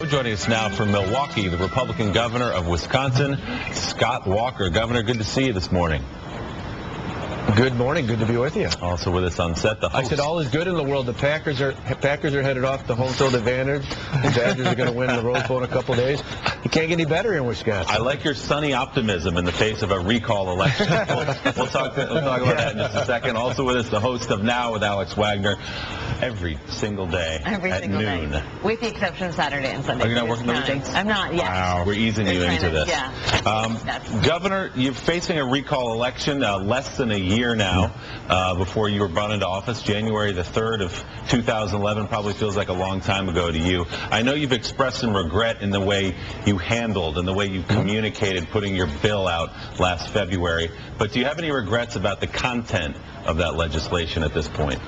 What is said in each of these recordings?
Joining us now from Milwaukee, the Republican governor of Wisconsin, Scott Walker. Governor, good to see you this morning. Good morning. Good to be with you. Also with us on set, the host. I said all is good in the world. The Packers are headed off the home field advantage. The Badgers are going to win the Rose Bowl in a couple of days. You can't get any better in Wisconsin. I like your sunny optimism in the face of a recall election. We'll talk about that in just a second. Also with us, the host of Now with Alex Wagner, every single day at noon. Day. With the exception of Saturday and Sunday. Are you not working the weekends? I'm not yet. Wow, we're easing you into this. Yeah. Governor, you're facing a recall election less than a year now before you were brought into office. January the 3rd of 2011 probably feels like a long time ago to you. I know you've expressed some regret in the way you handled and the way you communicated putting your bill out last February, but do you have any regrets about the content of that legislation at this point?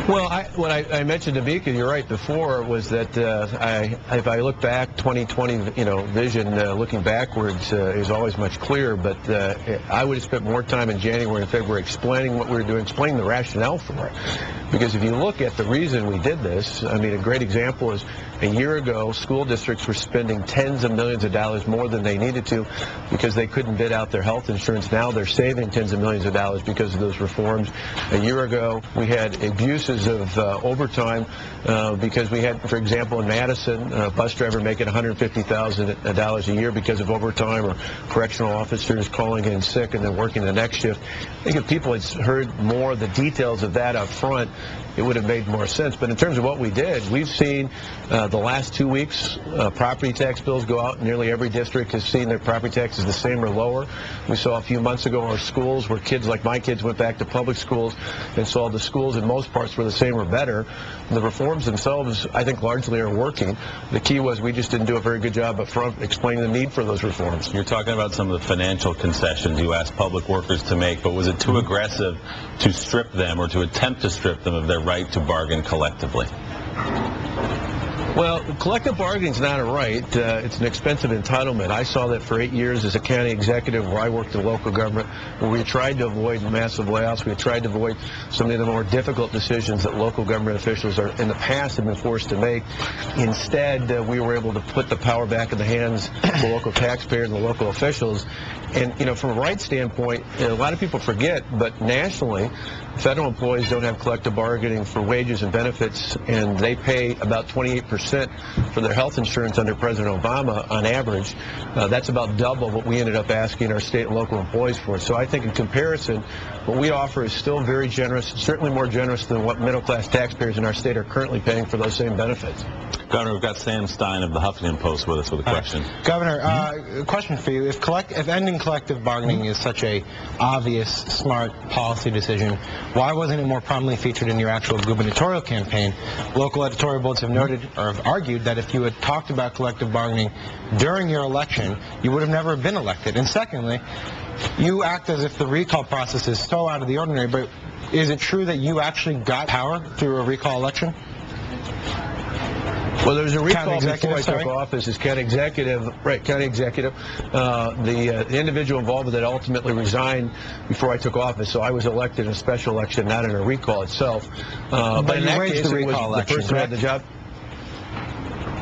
Well, what I mentioned to Mika, you're right, before, was that if I look back, 2020, vision, looking backwards is always much clearer, but I would have spent more time in January and February explaining what we were doing, explaining the rationale for it. Because if you look at the reason we did this, I mean, a great example is a year ago, school districts were spending tens of millions of dollars more than they needed to because they couldn't bid out their health insurance. Now they're saving tens of millions of dollars because of those reforms. A year ago, we had abuses of overtime because we had, for example, in Madison, a bus driver making $150,000 a year because of overtime, or correctional officers calling in sick and then working the next shift. I think if people had heard more of the details of that up front, it would have made more sense. But in terms of what we did, we've seen the last 2 weeks property tax bills go out. Nearly every district has seen their property taxes the same or lower. We saw a few months ago our schools where kids like my kids went back to public schools and saw the schools in most parts were the same or better. The reforms themselves, I think, largely are working. The key was we just didn't do a very good job up front explaining the need for those reforms. You're talking about some of the financial concessions you asked public workers to make, but was it too aggressive to strip them or to attempt to strip them of their right to bargain collectively? Well, collective bargaining is not a right. It's an expensive entitlement. I saw that for 8 years as a county executive where I worked in local government, where we tried to avoid massive layoffs. We tried to avoid some of the more difficult decisions that local government officials in the past have been forced to make. Instead, we were able to put the power back in the hands of the local taxpayers and the local officials. And, from a rights standpoint, a lot of people forget, but nationally, federal employees don't have collective bargaining for wages and benefits, and they pay about 28% for their health insurance under President Obama on average. That's about double what we ended up asking our state and local employees for. So I think in comparison, what we offer is still very generous, certainly more generous than what middle-class taxpayers in our state are currently paying for those same benefits. Governor, we've got Sam Stein of the Huffington Post with us with a question. Governor, a question for you. If ending collective bargaining is such a obvious, smart policy decision, why wasn't it more prominently featured in your actual gubernatorial campaign? Local editorial boards have noted or have argued that if you had talked about collective bargaining during your election, you would have never been elected. And secondly, you act as if the recall process is so out of the ordinary, but is it true that you actually got power through a recall election? Well, there was a recall before I took office as county executive. Right, county executive. The individual involved with it ultimately resigned before I took office, so I was elected in a special election, not in a recall itself. But in that case, it was the person who had the job.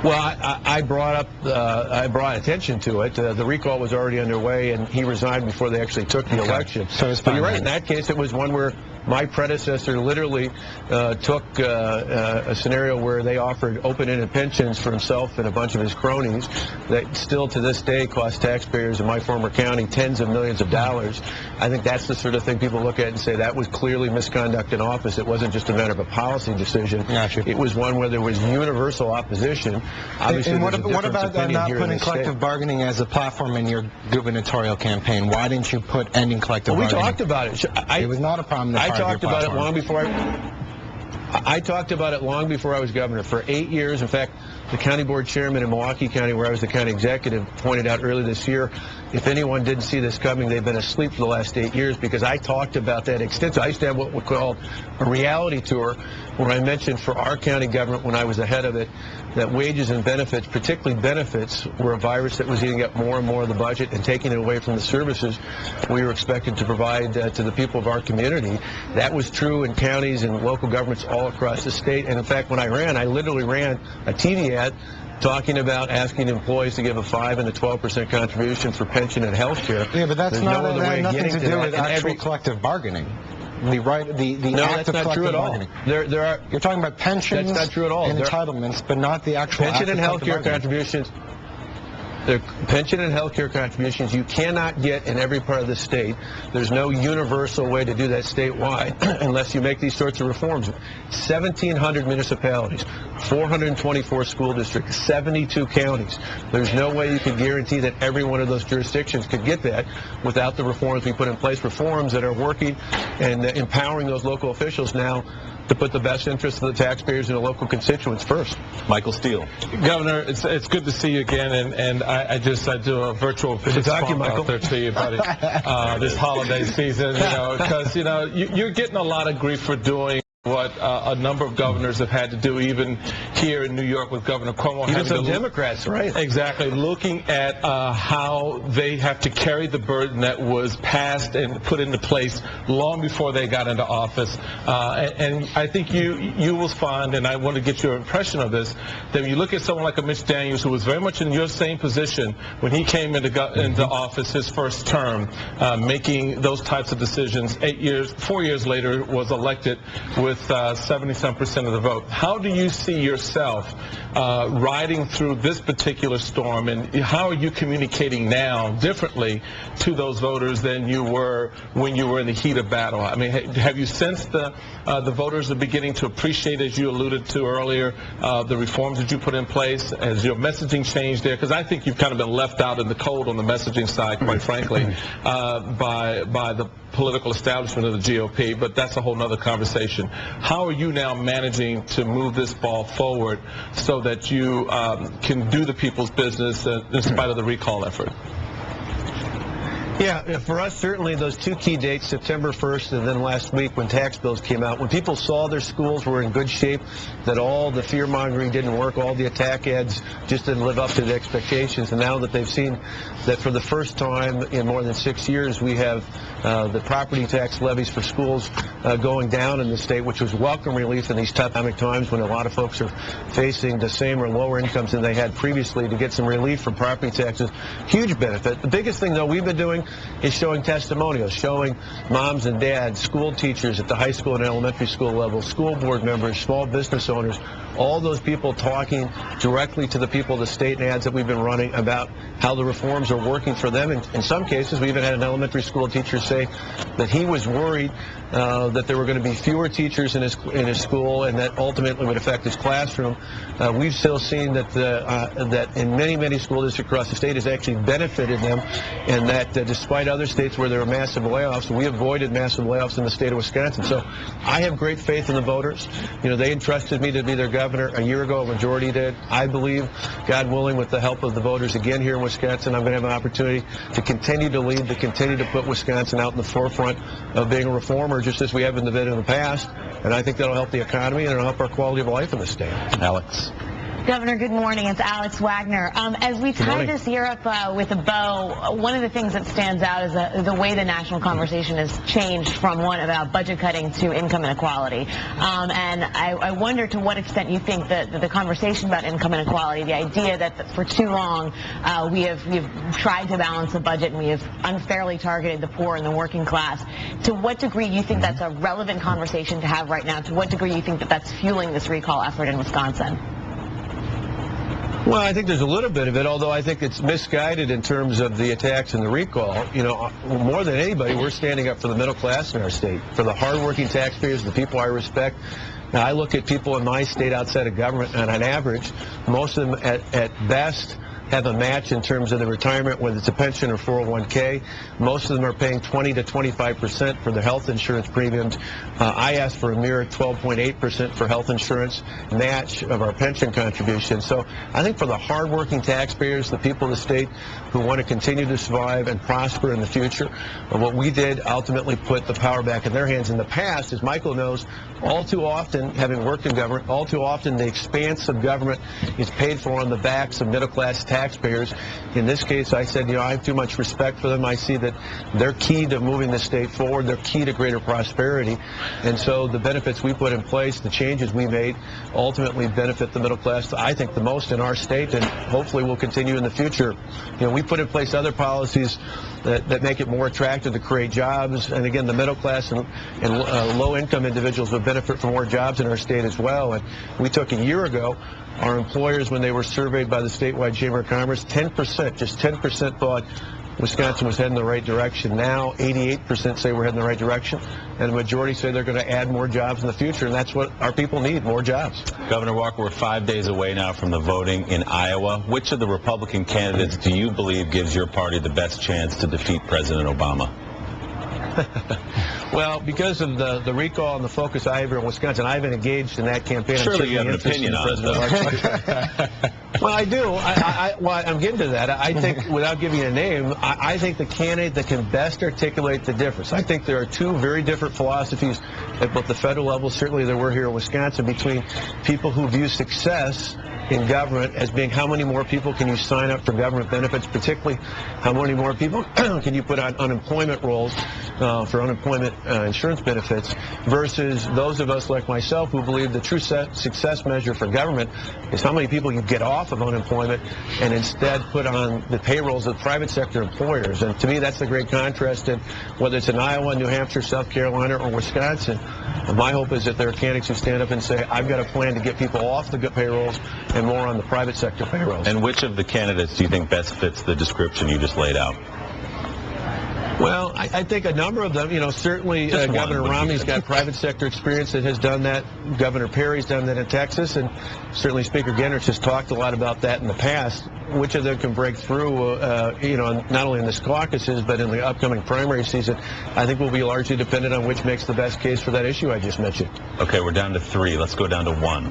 Well, I brought attention to it. The recall was already underway, and he resigned before they actually took the election. So but you're right. In that case, it was one where my predecessor literally took a scenario where they offered open-ended pensions for himself and a bunch of his cronies that still to this day cost taxpayers in my former county tens of millions of dollars. I think that's the sort of thing people look at and say that was clearly misconduct in office. It wasn't just a matter of a policy decision. Gotcha. It was one where there was universal opposition. Obviously, and what about not putting collective bargaining as a platform in your gubernatorial campaign? Why didn't you put ending collective bargaining? We talked about it. It was not a problem. I talked about it long before I talked about it long before I was governor. For 8 years, in fact, the county board chairman in Milwaukee County, where I was the county executive, pointed out earlier this year, if anyone didn't see this coming, they've been asleep for the last 8 years, because I talked about that extensively. I used to have what we called a reality tour, where I mentioned for our county government, when I was the head of it, that wages and benefits, particularly benefits, were a virus that was eating up more and more of the budget and taking it away from the services we were expected to provide to the people of our community. That was true in counties and local governments all all across the state. And in fact, when I ran, I literally ran a TV ad talking about asking employees to give a 5 and a 12% contribution for pension and health care. Yeah, but that's There's not no other way of nothing getting to do that. with And actual collective bargaining. The no, act that's of not collective true at all. bargaining. There are You're talking about pensions That's not true at all. and entitlements, but not the actual act pension of and health collective care bargaining. contributions. The pension and health care contributions you cannot get in every part of the state. There's no universal way to do that statewide unless you make these sorts of reforms. 1,700 municipalities, 424 school districts, 72 counties. There's no way you could guarantee that every one of those jurisdictions could get that without the reforms we put in place, reforms that are working and empowering those local officials now to put the best interests of the taxpayers and the local constituents first. Michael Steele. Governor, it's good to see you again, and I do a virtual fist talk to you, bump Michael. out there to you, buddy, this holiday season, because you're getting a lot of grief for doing what a number of governors have had to do, even here in New York with Governor Cuomo. Even some Democrats, right? Exactly, looking at how they have to carry the burden that was passed and put into place long before they got into office. And I think you will find, and I want to get your impression of this, that when you look at someone like a Mitch Daniels, who was very much in your same position when he came into office his first term, making those types of decisions. 4 years later, was elected with 70-some% of the vote. How do you see yourself riding through this particular storm, and how are you communicating now differently to those voters than you were when you were in the heat of battle? I mean, have you sensed the voters are beginning to appreciate, as you alluded to earlier, the reforms that you put in place? Has your messaging changed there? Because I think you've kind of been left out in the cold on the messaging side, quite frankly, by the political establishment of the GOP, but that's a whole other conversation. How are you now managing to move this ball forward so that you can do the people's business in spite of the recall effort? Yeah, for us, certainly those two key dates, September 1st and then last week when tax bills came out, when people saw their schools were in good shape, that all the fear-mongering didn't work, all the attack ads just didn't live up to the expectations, and now that they've seen that for the first time in more than 6 years, we have the property tax levies for schools going down in the state, which was welcome relief in these tough economic times when a lot of folks are facing the same or lower incomes than they had previously, to get some relief from property taxes. Huge benefit. The biggest thing, though, we've been doing is showing testimonials, showing moms and dads, school teachers at the high school and elementary school level, school board members, small business owners, all those people talking directly to the people of the state and ads that we've been running about how the reforms are working for them. And in some cases, we even had an elementary school teacher say that he was worried that there were going to be fewer teachers in his school, and that ultimately would affect his classroom. We've still seen that that in many school districts across the state has actually benefited them, and that despite other states where there are massive layoffs, we avoided massive layoffs in the state of Wisconsin. So I have great faith in the voters. They entrusted me to be their governor a year ago. A majority did. I believe, God willing, with the help of the voters again here in Wisconsin, I'm going to have an opportunity to continue to lead, to continue to put Wisconsin out in the forefront of being a reformer, just as we have been in the past. And I think that'll help the economy and it'll help our quality of life in the state. Alex. Governor, good morning. It's Alex Wagner. As we tie this year up with a bow, one of the things that stands out is the way the national conversation has changed from one about budget cutting to income inequality. And I wonder to what extent you think that the conversation about income inequality, the idea that for too long we have tried to balance the budget and we have unfairly targeted the poor and the working class, to what degree you think that's a relevant conversation to have right now? To what degree you think that that's fueling this recall effort in Wisconsin? Well, I think there's a little bit of it, although I think it's misguided in terms of the attacks and the recall. More than anybody, we're standing up for the middle class in our state, for the hardworking taxpayers, the people I respect. Now, I look at people in my state outside of government, and on average, most of them at best have a match in terms of the retirement, whether it's a pension or 401k. Most of them are paying 20 to 25% for their health insurance premiums. I asked for a mere 12.8% for health insurance match of our pension contribution. So I think for the hardworking taxpayers, the people of the state who want to continue to survive and prosper in the future, what we did ultimately put the power back in their hands. In the past, as Michael knows, all too often, having worked in government, all too often the expanse of government is paid for on the backs of middle-class taxpayers taxpayers. In this case, I said, I have too much respect for them. I see that they're key to moving the state forward. They're key to greater prosperity. And so the benefits we put in place, the changes we made, ultimately benefit the middle class, I think, the most in our state, and hopefully will continue in the future. We put in place other policies that make it more attractive to create jobs. And again, the middle class and low-income individuals would benefit from more jobs in our state as well. And we took a year ago, our employers, when they were surveyed by the statewide Chamber of Commerce, 10%, just 10% thought Wisconsin was heading in the right direction. Now 88% say we're heading in the right direction, and the majority say they're going to add more jobs in the future, and that's what our people need, more jobs. Governor Walker, we're 5 days away now from the voting in Iowa. Which of the Republican candidates do you believe gives your party the best chance to defeat President Obama? Well, because of the recall and the focus I have here in Wisconsin, I've been engaged in that campaign. Surely you have an opinion on it, though. Well, I do. I'm getting to that. I think, without giving a name, I think the candidate that can best articulate the difference. I think there are two very different philosophies at both the federal level, certainly there were here in Wisconsin, between people who view success in government as being how many more people can you sign up for government benefits, particularly how many more people can you put on unemployment rolls for unemployment insurance benefits, versus those of us like myself who believe the true success measure for government is how many people you get off of unemployment and instead put on the payrolls of private sector employers. And to me, that's the great contrast. And whether it's in Iowa, New Hampshire, South Carolina, or Wisconsin, my hope is that there are candidates who stand up and say, I've got a plan to get people off the good payrolls and more on the private sector payrolls. And which of the candidates do you think best fits the description you just laid out? Well, I think a number of them, certainly Governor Romney's got private sector experience that has done that. Governor Perry's done that in Texas, and certainly Speaker Gendrich has talked a lot about that in the past. Which of them can break through, not only in this caucuses, but in the upcoming primary season, I think will be largely dependent on which makes the best case for that issue I just mentioned. Okay, we're down to 3. Let's go down to 1. you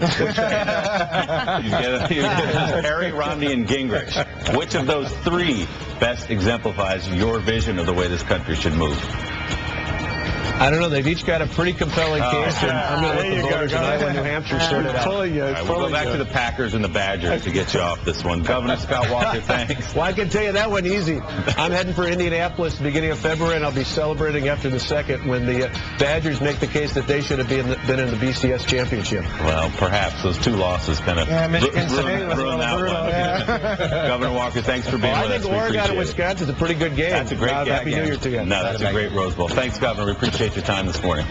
get Perry, Romney, and Gingrich. Which of those 3 best exemplifies your vision of the way this country should move? I don't know. They've each got a pretty compelling case, and I'm going to let the voters in Iowa and New Hampshire sort it out. All right, we'll go back to the Packers and the Badgers to get you off this one. Governor Scott Walker, thanks. Well, I can tell you that one easy. I'm heading for Indianapolis at the beginning of February, and I'll be celebrating after the 2nd when the Badgers make the case that they should have been in the BCS championship. Well, perhaps those 2 losses kind of ruin that one. Yeah. Governor Walker, thanks for being with us. I think Oregon and Wisconsin is a pretty good game. That's a great game. Happy New Year to you. No, that's a great Rose Bowl. Thanks, Governor. We appreciate your time this morning.